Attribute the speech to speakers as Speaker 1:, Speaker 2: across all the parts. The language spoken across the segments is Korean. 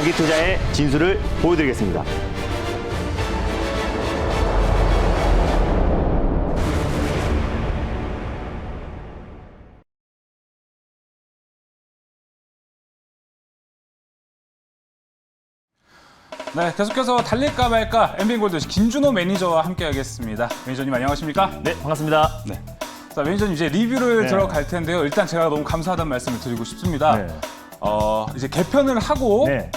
Speaker 1: 장기 투자의 진수를 보여드리겠습니다.
Speaker 2: 네, 계속해서 달릴까 말까 MB골드 김준호 매니저와 함께하겠습니다. 매니저님 안녕하십니까?
Speaker 1: 네, 반갑습니다.
Speaker 2: 네. 자, 매니저님 이제 리뷰를
Speaker 1: 네.
Speaker 2: 들어갈 텐데요. 일단 제가 너무 감사하다는 말씀을 드리고 싶습니다.
Speaker 1: 네.
Speaker 2: 이제 개편을 하고
Speaker 1: 네.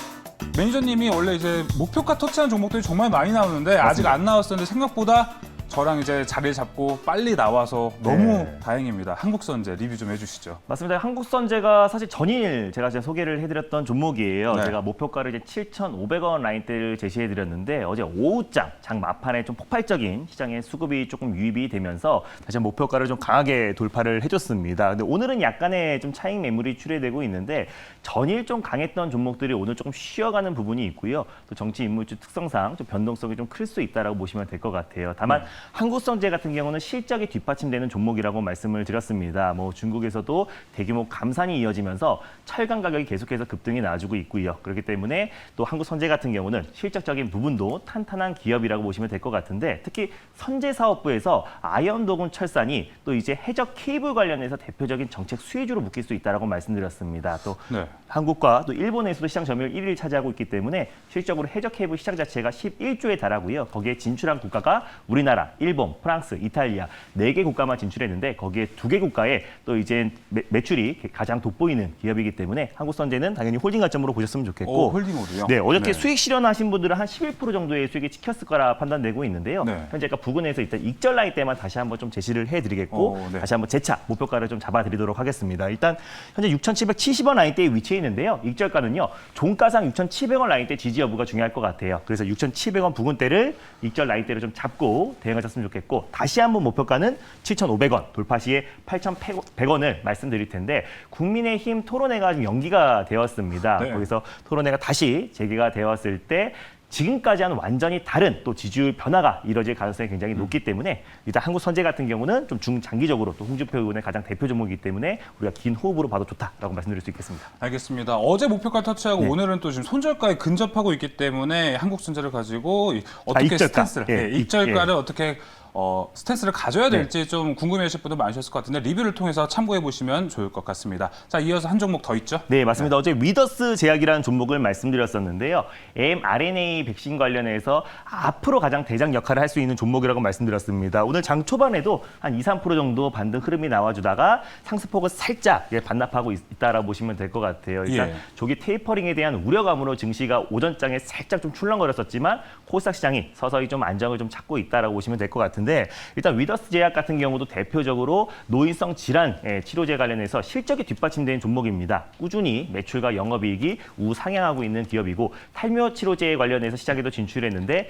Speaker 2: 매니저님이 원래 이제 목표가 터치한 종목들이 정말 많이 나오는데 아직 안 나왔었는데 생각보다 저랑 이제 자리를 잡고 빨리 나와서 너무
Speaker 1: 네.
Speaker 2: 다행입니다. 한국선제 리뷰 좀 해주시죠.
Speaker 1: 맞습니다. 한국선제가 사실 전일 제가 소개를 해드렸던 종목이에요.
Speaker 2: 네.
Speaker 1: 제가 목표가를 이제 7,500원 라인대를 제시해드렸는데 어제 오후장 장 막판에 좀 폭발적인 시장의 수급이 조금 유입이 되면서 다시 목표가를 좀 강하게 돌파를 해줬습니다. 근데 오늘은 약간의 좀 차익 매물이 출회되고 있는데 전일 좀 강했던 종목들이 오늘 조금 쉬어가는 부분이 있고요. 또 정치 인물주 특성상 좀 변동성이 좀 클 수 있다라고 보시면 될 것 같아요. 다만 한국선제 같은 경우는 실적이 뒷받침되는 종목이라고 말씀을 드렸습니다. 뭐 중국에서도 대규모 감산이 이어지면서 철강 가격이 계속해서 급등이 나와주고 있고요. 그렇기 때문에 또 한국선제 같은 경우는 실적적인 부분도 탄탄한 기업이라고 보시면 될 것 같은데 특히 선제사업부에서 아현도군 철산이 또 이제 해적 케이블 관련해서 대표적인 정책 수혜주로 묶일 수 있다고 말씀드렸습니다. 또
Speaker 2: 네.
Speaker 1: 한국과 또 일본에서도 시장 점유율 1위를 차지하고 있기 때문에 실적으로 해적 케이블 시장 자체가 11조에 달하고요. 거기에 진출한 국가가 우리나라, 일본, 프랑스, 이탈리아 4개 국가만 진출했는데 거기에 2개 국가에 또 이제 매출이 가장 돋보이는 기업이기 때문에 한국선제는 당연히 홀딩 관점으로 보셨으면 좋겠고
Speaker 2: 홀딩으로요?
Speaker 1: 네, 어저께 수익 실현하신 분들은 한 11% 정도의 수익이 찍혔을 거라 판단되고 있는데요.
Speaker 2: 네.
Speaker 1: 현재 부근에서 일단 익절 라인 때만 다시 한번 좀 제시를 해드리겠고
Speaker 2: 네.
Speaker 1: 다시 한번 재차 목표가를 좀 잡아드리도록 하겠습니다. 일단 현재 6,770원 라인대에 위치해 있는데요. 익절가는요. 종가상 6,700원 라인대 지지 여부가 중요할 것 같아요. 그래서 6,700원 부근대를 익절 라인대로 좀 잡고 대응하셨으면 좋겠고 다시 한번 목표가는 7,500원 돌파 시에 8,100원을 말씀드릴 텐데 국민의힘 토론회가 좀 연기가 되었습니다.
Speaker 2: 네.
Speaker 1: 거기서 토론회가 다시 재개가 되었을 때 지금까지와는 완전히 다른 또 지지율 변화가 이뤄질 가능성이 굉장히 높기 때문에 일단 한국선제 같은 경우는 좀 중장기적으로 또 홍준표 의원의 가장 대표 종목이기 때문에 우리가 긴 호흡으로 봐도 좋다라고 말씀드릴 수 있겠습니다.
Speaker 2: 알겠습니다. 어제 목표가 터치하고
Speaker 1: 네.
Speaker 2: 오늘은 또 지금 손절가에 근접하고 있기 때문에 한국선제를 가지고 어떻게
Speaker 1: 익절가.
Speaker 2: 스탠스를,
Speaker 1: 예,
Speaker 2: 익절가를 어떻게 스탠스를 가져야 될지 좀 궁금해하실 분들 많으셨을 것 같은데 리뷰를 통해서 참고해 보시면 좋을 것 같습니다. 자, 이어서 한 종목 더 있죠?
Speaker 1: 네, 맞습니다. 어제 위더스 제약이라는 종목을 말씀드렸었는데요. mRNA 백신 관련해서 앞으로 가장 대장 역할을 할 수 있는 종목이라고 말씀드렸습니다. 오늘 장 초반에도 한 2, 3% 정도 반등 흐름이 나와주다가 상승폭을 살짝 반납하고 있다라고 보시면 될 것 같아요. 일단
Speaker 2: 예.
Speaker 1: 조기 테이퍼링에 대한 우려감으로 증시가 오전장에 살짝 좀 출렁거렸었지만 코스닥 시장이 서서히 좀 안정을 좀 찾고 있다라고 보시면 될 것 같은데 일단 위더스 제약 같은 경우도 대표적으로 노인성 질환 치료제 관련해서 실적이 뒷받침되는 종목입니다. 꾸준히 매출과 영업이익이 우상향하고 있는 기업이고 탈모 치료제 관련해서 시장에도 진출했는데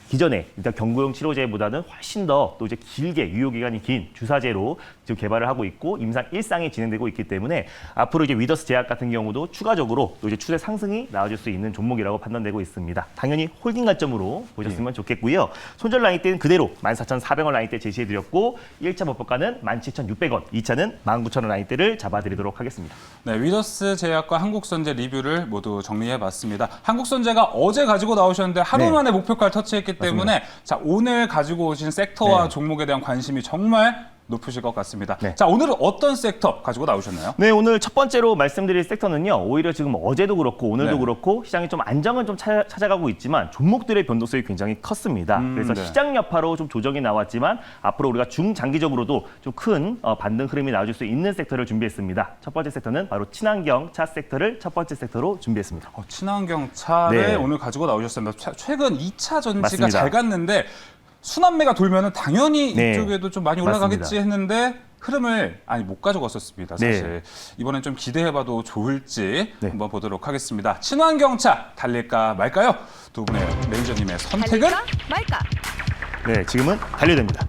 Speaker 1: 기존에 일단 경구용 치료제보다는 훨씬 더 또 이제 길게 유효기간이 긴 주사제로 지금 개발을 하고 있고 임상 1상이 진행되고 있기 때문에 앞으로 이제 위더스 제약 같은 경우도 추가적으로 또 이제 추세 상승이 나와줄 수 있는 종목이라고 판단되고 있습니다. 당연히 홀딩 관점으로 보셨으면 좋겠고요. 손절 라인 때는 그대로 14,400원 라인 때 제시해드렸고 1차 목표가는 17,600원, 2차는 19,000원 라인 대를 잡아드리도록 하겠습니다.
Speaker 2: 네, 위더스 제약과 한국선제 리뷰를 모두 정리해봤습니다. 한국선제가 어제 가지고 나오셨는데 하루
Speaker 1: 네.
Speaker 2: 만에 목표가를 터치했기 때문에 자, 오늘 가지고 오신 섹터와
Speaker 1: 네.
Speaker 2: 종목에 대한 관심이 정말 높으실 것 같습니다.
Speaker 1: 네.
Speaker 2: 자, 오늘은 어떤 섹터 가지고 나오셨나요?
Speaker 1: 네, 오늘 첫 번째로 말씀드릴 섹터는요. 오히려 지금 어제도 그렇고 오늘도
Speaker 2: 네.
Speaker 1: 그렇고 시장이 좀 안정은 좀 찾아가고 있지만 종목들의 변동성이 굉장히 컸습니다. 그래서
Speaker 2: 네.
Speaker 1: 시장 여파로 좀 조정이 나왔지만 앞으로 우리가 중장기적으로도 좀 큰 반등 흐름이 나와줄 수 있는 섹터를 준비했습니다. 첫 번째 섹터는 바로 친환경 차 섹터를 첫 번째 섹터로 준비했습니다.
Speaker 2: 친환경 차를
Speaker 1: 네.
Speaker 2: 오늘 가지고 나오셨습니다. 최근 2차 전지가
Speaker 1: 맞습니다.
Speaker 2: 잘 갔는데 순환매가 돌면은 당연히
Speaker 1: 네.
Speaker 2: 이쪽에도 좀 많이 올라가겠지 했는데 흐름을 못 가져갔었습니다. 사실
Speaker 1: 네.
Speaker 2: 이번엔 좀 기대해봐도 좋을지
Speaker 1: 네.
Speaker 2: 한번 보도록 하겠습니다. 친환경차 달릴까 말까요? 두 분의 매니저님의 선택은?
Speaker 3: 달릴까 말까?
Speaker 1: 네, 지금은 달려됩니다.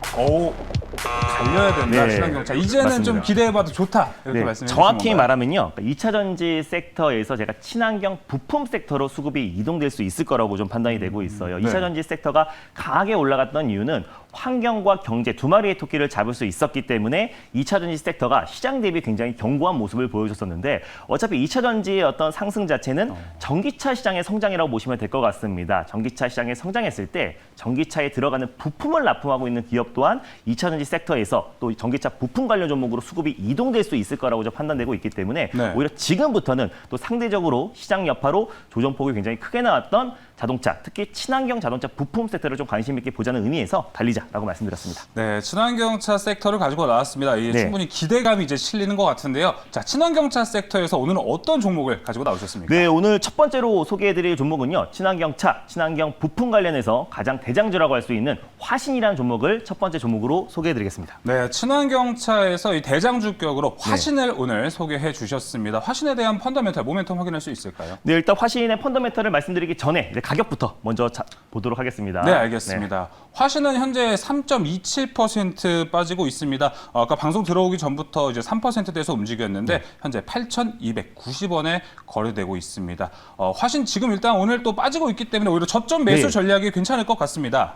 Speaker 2: 달려야 된다.
Speaker 1: 네.
Speaker 2: 친환경차. 이제는
Speaker 1: 맞습니다.
Speaker 2: 좀 기대해봐도 좋다. 이렇게
Speaker 1: 네,
Speaker 2: 말씀해 주신
Speaker 1: 정확히
Speaker 2: 건가요?
Speaker 1: 말하면요. 2차 전지 섹터에서 제가 친환경 부품 섹터로 수급이 이동될 수 있을 거라고 좀 판단이 되고 있어요.
Speaker 2: 네.
Speaker 1: 2차 전지 섹터가 강하게 올라갔던 이유는 환경과 경제 두 마리의 토끼를 잡을 수 있었기 때문에 2차 전지 섹터가 시장 대비 굉장히 견고한 모습을 보여줬었는데 어차피 2차 전지의 어떤 상승 자체는 전기차 시장의 성장이라고 보시면 될 것 같습니다. 전기차 시장에 성장했을 때 전기차에 들어가는 부품을 납품하고 있는 기업 또한 2차 전지 섹터에서 또 전기차 부품 관련 종목으로 수급이 이동될 수 있을 거라고 판단되고 있기 때문에
Speaker 2: 네.
Speaker 1: 오히려 지금부터는 또 상대적으로 시장 여파로 조정폭이 굉장히 크게 나왔던 자동차, 특히 친환경 자동차 부품 섹터를 좀 관심 있게 보자는 의미에서 달리자라고 말씀드렸습니다.
Speaker 2: 네, 친환경차 섹터를 가지고 나왔습니다. 이게
Speaker 1: 네.
Speaker 2: 충분히 기대감이 이제 실리는 것 같은데요. 자, 친환경차 섹터에서 오늘은 어떤 종목을 가지고 나오셨습니까?
Speaker 1: 네, 오늘 첫 번째로 소개해드릴 종목은요. 친환경차, 친환경 부품 관련해서 가장 대장주라고 할 수 있는 화신이라는 종목을 첫 번째 종목으로 소개해드리겠습니다.
Speaker 2: 네, 친환경차에서 이 대장주격으로 화신을 오늘 소개해 주셨습니다. 화신에 대한 펀더멘탈, 모멘텀 확인할 수 있을까요?
Speaker 1: 네, 일단 화신의 펀더멘털을 말씀드리기 전에 이제 가격부터 먼저 보도록 하겠습니다.
Speaker 2: 네, 알겠습니다. 화신은 현재 3.27% 빠지고 있습니다. 아까 방송 들어오기 전부터 이제 3%대에서 움직였는데 현재 8,290원에 거래되고 있습니다. 화신 지금 일단 오늘 또 빠지고 있기 때문에 오히려 저점 매수
Speaker 1: 네.
Speaker 2: 전략이 괜찮을 것 같습니다.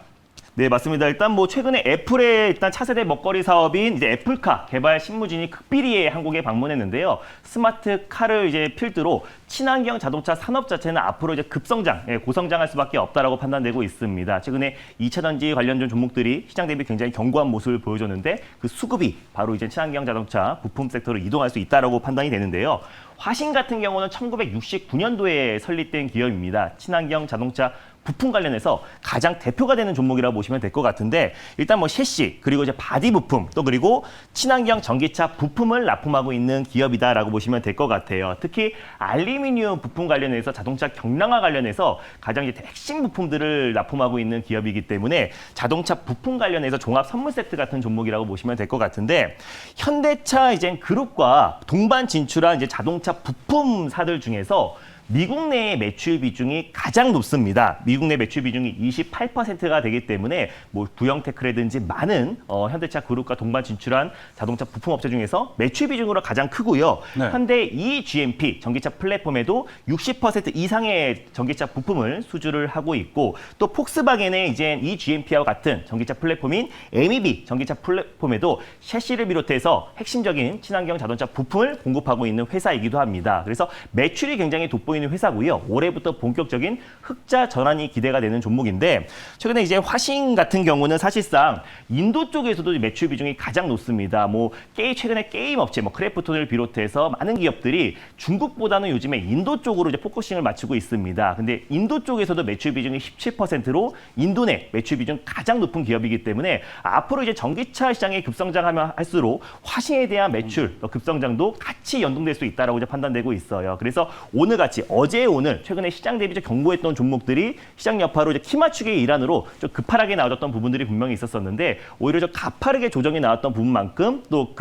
Speaker 1: 네, 맞습니다. 일단 뭐 최근에 애플의 일단 차세대 먹거리 사업인 이제 애플카 개발 신무진이 극비리에 한국에 방문했는데요. 스마트 카를 이제 필두로 친환경 자동차 산업 자체는 앞으로 이제 급성장, 고성장할 수밖에 없다라고 판단되고 있습니다. 최근에 2차 전지 관련된 종목들이 시장 대비 굉장히 견고한 모습을 보여줬는데 그 수급이 바로 이제 친환경 자동차 부품 섹터로 이동할 수 있다라고 판단이 되는데요. 화신 같은 경우는 1969년도에 설립된 기업입니다. 친환경 자동차 부품 관련해서 가장 대표가 되는 종목이라고 보시면 될 것 같은데 일단 뭐 셰시 그리고 이제 바디 부품 또 그리고 친환경 전기차 부품을 납품하고 있는 기업이다라고 보시면 될 것 같아요. 특히 알루미늄 부품 관련해서 자동차 경량화 관련해서 가장 이제 핵심 부품들을 납품하고 있는 기업이기 때문에 자동차 부품 관련해서 종합 선물 세트 같은 종목이라고 보시면 될 것 같은데 현대차 이제 그룹과 동반 진출한 이제 자동차 부품사들 중에서 미국 내의 매출 비중이 가장 높습니다. 미국 내 매출 비중이 28%가 되기 때문에 뭐 부영테크라든지 많은 현대차 그룹과 동반 진출한 자동차 부품 업체 중에서 매출 비중으로 가장 크고요.
Speaker 2: 네.
Speaker 1: 현대 eGMP 전기차 플랫폼에도 60% 이상의 전기차 부품을 수주를 하고 있고 또 폭스바겐의 이제 eGMP와 같은 전기차 플랫폼인 MEB 전기차 플랫폼에도 셰시를 비롯해서 핵심적인 친환경 자동차 부품을 공급하고 있는 회사이기도 합니다. 그래서 매출이 굉장히 돋보이는 회사고요. 올해부터 본격적인 흑자 전환이 기대가 되는 종목인데 최근에 이제 화신 같은 경우는 사실상 인도 쪽에서도 매출 비중이 가장 높습니다. 뭐 최근에 게임 업체 뭐 크래프톤을 비롯해서 많은 기업들이 중국보다는 요즘에 인도 쪽으로 이제 포커싱을 맞추고 있습니다. 근데 인도 쪽에서도 매출 비중이 17%로 인도 내 매출 비중 가장 높은 기업이기 때문에 앞으로 이제 전기차 시장이 급성장하면 할수록 화신에 대한 매출 급성장도 같이 연동될 수 있다라고 이제 판단되고 있어요. 그래서 오늘 같이 어제 오늘 최근에 시장 대비 견고했던 종목들이 시장 여파로 이제 키 맞추기의 일환으로 좀 급하게 나왔던 부분들이 분명히 있었었는데 오히려 좀 가파르게 조정이 나왔던 부분만큼 또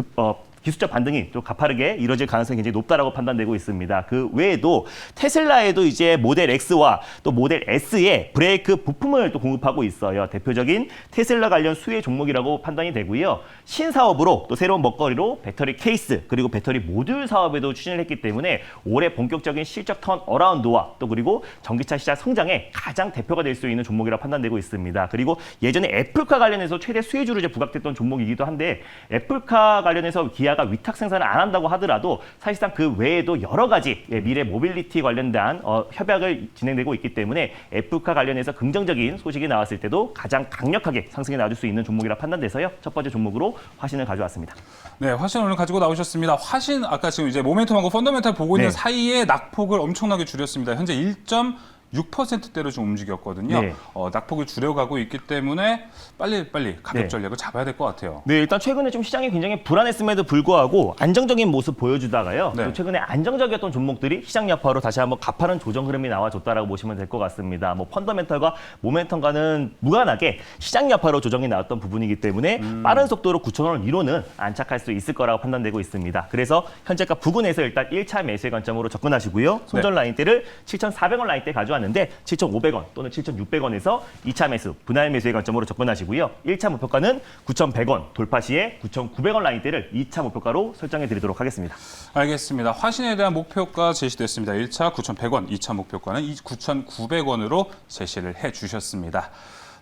Speaker 1: 기술적 반등이 또 가파르게 이뤄질 가능성이 굉장히 높다라고 판단되고 있습니다. 그 외에도 테슬라에도 이제 모델 X와 또 모델 S의 브레이크 부품을 또 공급하고 있어요. 대표적인 테슬라 관련 수혜 종목이라고 판단이 되고요. 신사업으로 또 새로운 먹거리로 배터리 케이스 그리고 배터리 모듈 사업에도 추진을 했기 때문에 올해 본격적인 실적 턴 어라운드와 또 그리고 전기차 시장 성장에 가장 대표가 될 수 있는 종목이라고 판단되고 있습니다. 그리고 예전에 애플카 관련해서 최대 수혜주로 이제 부각됐던 종목이기도 한데 애플카 관련해서 기아가 위탁 생산을 안 한다고 하더라도 사실상 그 외에도 여러 가지 미래 모빌리티 관련된 협약을 진행되고 있기 때문에 애플카 관련해서 긍정적인 소식이 나왔을 때도 가장 강력하게 상승에 나와줄 수 있는 종목이라 판단돼서요. 첫 번째 종목으로 화신을 가져왔습니다.
Speaker 2: 네, 화신 오늘 가지고 나오셨습니다. 화신 아까 지금 이제 모멘텀하고 펀더멘탈 보고 있는
Speaker 1: 네.
Speaker 2: 사이에 낙폭을 엄청나게 줄였습니다. 현재 6%대로 좀 움직였거든요.
Speaker 1: 네.
Speaker 2: 낙폭을 줄여가고 있기 때문에 빨리 가격
Speaker 1: 네.
Speaker 2: 전략을 잡아야 될 것 같아요.
Speaker 1: 네, 일단 최근에 좀 시장이 굉장히 불안했음에도 불구하고 안정적인 모습 보여주다가요.
Speaker 2: 네.
Speaker 1: 또 최근에 안정적이었던 종목들이 시장 여파로 다시 한번 가파른 조정 흐름이 나와줬다라고 보시면 될 것 같습니다. 뭐 펀더멘털과 모멘텀과는 무관하게 시장 여파로 조정이 나왔던 부분이기 때문에 빠른 속도로 9,000원을 위로는 안착할 수 있을 거라고 판단되고 있습니다. 그래서 현재가 부근에서 일단 1차 매수의 관점으로 접근하시고요. 손절 라인대를 7,400원 라인대 가져왔는데 7,500원 또는 7,600원에서 2차 매수, 분할 매수의 관점으로 접근하시고요. 1차 목표가는 9,100원, 돌파 시에 9,900원 라인대를 2차 목표가로 설정해 드리도록 하겠습니다.
Speaker 2: 알겠습니다. 화신에 대한 목표가 제시됐습니다. 1차 9,100원, 2차 목표가는 9,900원으로 제시를 해주셨습니다.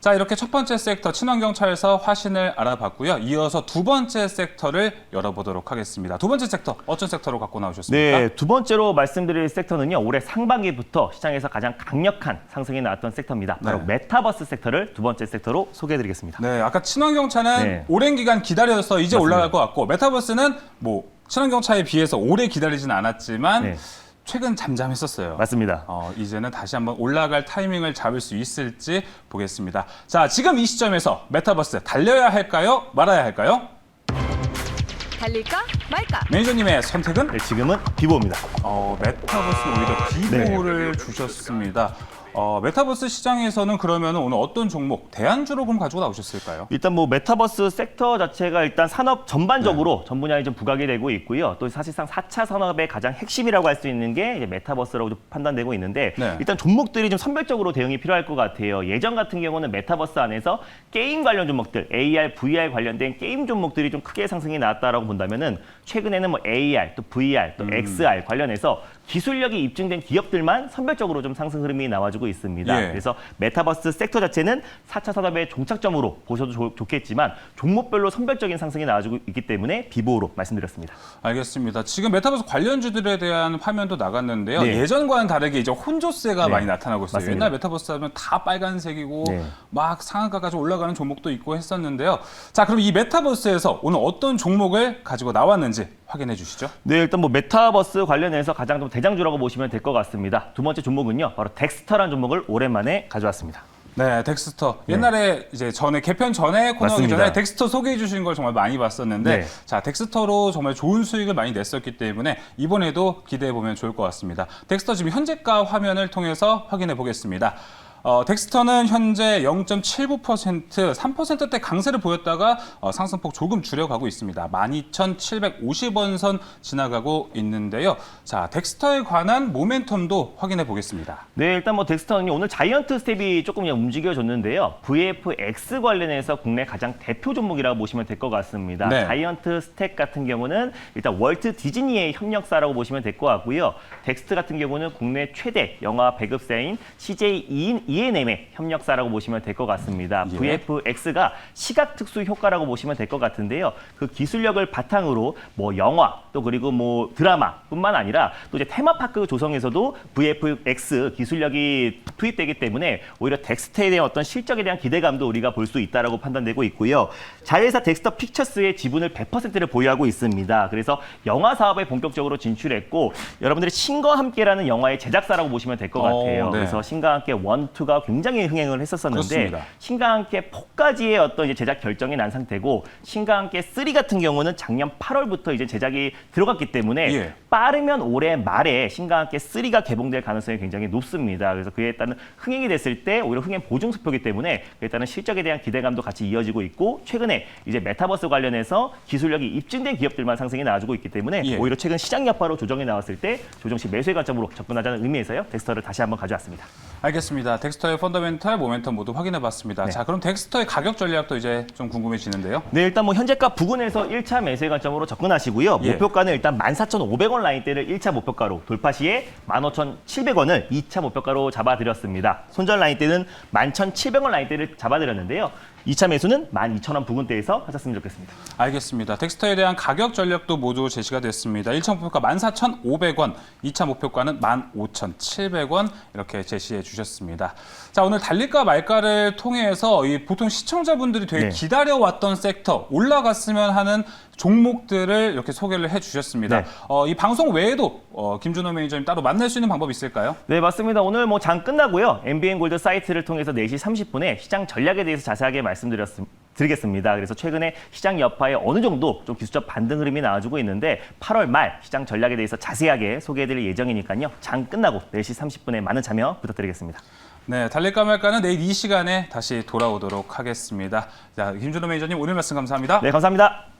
Speaker 2: 자, 이렇게 첫 번째 섹터 친환경차에서 화신을 알아봤고요. 이어서 두 번째 섹터를 열어보도록 하겠습니다. 두 번째 섹터, 어떤 섹터로 갖고 나오셨습니까?
Speaker 1: 네, 두 번째로 말씀드릴 섹터는요. 올해 상반기부터 시장에서 가장 강력한 상승이 나왔던 섹터입니다. 바로
Speaker 2: 네.
Speaker 1: 메타버스 섹터를 두 번째 섹터로 소개해드리겠습니다.
Speaker 2: 네, 아까 친환경차는
Speaker 1: 네.
Speaker 2: 오랜 기간 기다려서 이제
Speaker 1: 맞습니다.
Speaker 2: 올라갈 것 같고 메타버스는 뭐 친환경차에 비해서 오래 기다리진 않았지만
Speaker 1: 네.
Speaker 2: 최근 잠잠했었어요.
Speaker 1: 맞습니다.
Speaker 2: 이제는 다시 한번 올라갈 타이밍을 잡을 수 있을지 보겠습니다. 자, 지금 이 시점에서 메타버스 달려야 할까요? 말아야 할까요?
Speaker 3: 달릴까 말까?
Speaker 2: 매니저님의 선택은?
Speaker 1: 네, 지금은 비보입니다.
Speaker 2: 메타버스는 오히려 비보를 주셨습니다. 메타버스 시장에서는 그러면 오늘 어떤 종목, 대안주로 그럼 가지고 나오셨을까요?
Speaker 1: 일단 뭐 메타버스 섹터 자체가 일단 산업 전반적으로 전 분야에 좀 부각이 되고 있고요. 또 사실상 4차 산업의 가장 핵심이라고 할 수 있는 게 이제 메타버스라고 좀 판단되고 있는데
Speaker 2: 네.
Speaker 1: 일단 종목들이 좀 선별적으로 대응이 필요할 것 같아요. 예전 같은 경우는 메타버스 안에서 게임 관련 종목들, AR, VR 관련된 게임 종목들이 좀 크게 상승이 나왔다라고 본다면은 최근에는 뭐 AR, 또 VR, 또 XR 관련해서 기술력이 입증된 기업들만 선별적으로 좀 상승 흐름이 나와주고 있습니다.
Speaker 2: 예.
Speaker 1: 그래서 메타버스 섹터 자체는 4차 산업의 종착점으로 보셔도 좋겠지만 종목별로 선별적인 상승이 나와주고 있기 때문에 비보로 말씀드렸습니다.
Speaker 2: 알겠습니다. 지금 메타버스 관련주들에 대한 화면도 나갔는데요.
Speaker 1: 네.
Speaker 2: 예전과는 다르게 이제 혼조세가
Speaker 1: 네.
Speaker 2: 많이 나타나고 있어요.
Speaker 1: 맞습니다.
Speaker 2: 옛날 메타버스 하면 다 빨간색이고
Speaker 1: 네.
Speaker 2: 막 상한가까지 올라가는 종목도 있고 했었는데요. 자, 그럼 이 메타버스에서 오늘 어떤 종목을 가지고 나왔는지 확인해 주시죠.
Speaker 1: 네, 일단 뭐 메타버스 관련해서 가장 좀 대장주라고 보시면 될 것 같습니다. 두 번째 종목은요, 바로 덱스터라는 종목을 오랜만에 가져왔습니다.
Speaker 2: 네, 덱스터. 옛날에 이제 개편 전에 코너하기
Speaker 1: 맞습니다.
Speaker 2: 전에 덱스터 소개해 주신 걸 정말 많이 봤었는데
Speaker 1: 네.
Speaker 2: 자, 덱스터로 정말 좋은 수익을 많이 냈었기 때문에 이번에도 기대해 보면 좋을 것 같습니다. 덱스터 지금 현재가 화면을 통해서 확인해 보겠습니다. 덱스터는 현재 0.79%, 3%대 강세를 보였다가 상승폭 조금 줄여가고 있습니다. 12,750원 선 지나가고 있는데요. 자, 덱스터에 관한 모멘텀도 확인해 보겠습니다.
Speaker 1: 네, 일단 뭐 덱스터는 오늘 자이언트 스텝이 조금 움직여줬는데요. VFX 관련해서 국내 가장 대표 종목이라고 보시면 될 것 같습니다.
Speaker 2: 네.
Speaker 1: 자이언트 스텝 같은 경우는 일단 월트 디즈니의 협력사라고 보시면 될 것 같고요. 덱스트 같은 경우는 국내 최대 영화 배급사인 CJ ENM의 협력사라고 보시면 될 것 같습니다.
Speaker 2: 예.
Speaker 1: VFX가 시각 특수 효과라고 보시면 될 것 같은데요. 그 기술력을 바탕으로 뭐 영화 또 그리고 뭐 드라마뿐만 아니라 또 이제 테마파크 조성에서도 VFX 기술력이 투입되기 때문에 오히려 덱스터에 대한 어떤 실적에 대한 기대감도 우리가 볼 수 있다라고 판단되고 있고요. 자회사 덱스터 픽처스의 지분을 100%를 보유하고 있습니다. 그래서 영화 사업에 본격적으로 진출했고 여러분들이 신과 함께라는 영화의 제작사라고 보시면 될 것 같아요.
Speaker 2: 네.
Speaker 1: 그래서 신과 함께 1, 2가 굉장히 흥행을 했었었는데
Speaker 2: 그렇습니다.
Speaker 1: 신과 함께 4까지의 어떤 이제 제작 결정이 난 상태고 신과 함께 3 같은 경우는 작년 8월부터 이제 제작이 들어갔기 때문에
Speaker 2: 예.
Speaker 1: 빠르면 올해 말에 신과 함께 3가 개봉될 가능성이 굉장히 높습니다. 그래서 그에 따른 흥행이 됐을 때 오히려 흥행 보증 수표이기 때문에 그에 따른 실적에 대한 기대감도 같이 이어지고 있고 최근에 이제 메타버스 관련해서 기술력이 입증된 기업들만 상승이 나와주고 있기 때문에
Speaker 2: 예.
Speaker 1: 오히려 최근 시장 여파로 조정이 나왔을 때 조정 시 매수의 관점으로 접근하자는 의미에서요. 덱스터를 다시 한번 가져왔습니다.
Speaker 2: 알겠습니다. 덱스터의 펀더멘탈, 모멘텀 모두 확인해 봤습니다.
Speaker 1: 네.
Speaker 2: 자, 그럼 덱스터의 가격 전략도 이제 좀 궁금해지는데요.
Speaker 1: 네, 일단 뭐 현재가 부근에서 1차 매수의 관점으로 접근하시고요.
Speaker 2: 예.
Speaker 1: 목표가는 일단 14,500원 라인대를 1차 목표가로 돌파 시에 15,700원을 2차 목표가로 잡아드렸습니다. 손절 라인대는 11,700원 라인대를 잡아드렸는데요. 2차 매수는 12,000원 부근대에서 하셨으면 좋겠습니다.
Speaker 2: 알겠습니다. 덱스터에 대한 가격 전략도 모두 제시가 됐습니다. 1차 목표가 14,500원, 2차 목표가는 15,700원 이렇게 제시해 주셨습니다. 자, 오늘 달릴까 말까를 통해서 보통 시청자분들이 되게
Speaker 1: 네.
Speaker 2: 기다려왔던 섹터, 올라갔으면 하는 종목들을 이렇게 소개를 해 주셨습니다.
Speaker 1: 네.
Speaker 2: 이 방송 외에도 김준호 매니저님 따로 만날 수 있는 방법이 있을까요?
Speaker 1: 네, 맞습니다. 오늘 뭐 장 끝나고요. MBN 골드 사이트를 통해서 4시 30분에 시장 전략에 대해서 자세하게 말씀드리겠습니다. 그래서 최근에 시장 여파에 어느 정도 좀 기술적 반등 흐름이 나와주고 있는데 8월 말 시장 전략에 대해서 자세하게 소개해드릴 예정이니까요. 장 끝나고 4시 30분에 많은 참여 부탁드리겠습니다.
Speaker 2: 네, 달릴까 말까는 내일 이 시간에 다시 돌아오도록 하겠습니다. 자, 김준호 매니저님 오늘 말씀 감사합니다.
Speaker 1: 네, 감사합니다.